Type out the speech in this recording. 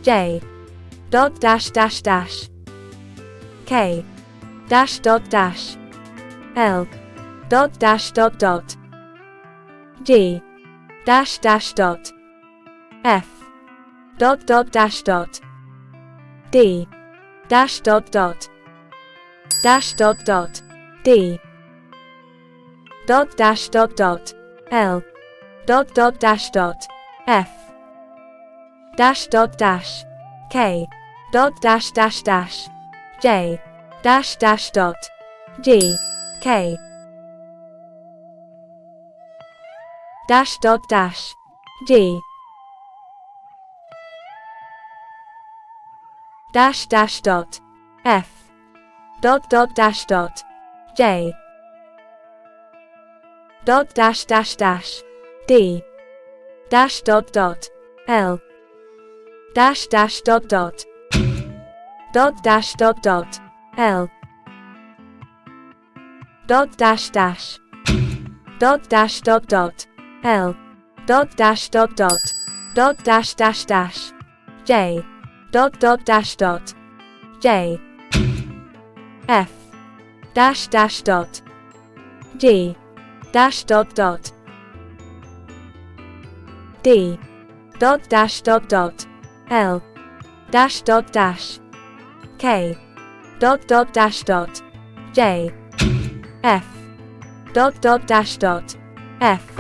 J dot dash dash dash K dash dot dash L dot dash dot dot G dash dash dot F dot dot dash dot D dash dot dot D dot dash dot L dot dot dash dot F dash dot dash K dot dash dash dash J dash dash dot G K dash dot dash G dash dash dot F dot dot dash dot J dot dash dash dash D dash dot dot L dash dash dot dot dash dot dot L dot dash dash dot dot L dot dash dot dash dash dash J dot dash dot J F dash dash dot G dash dot D dot dash dot L dash dot dash K dot dash dot J F dot dash dot F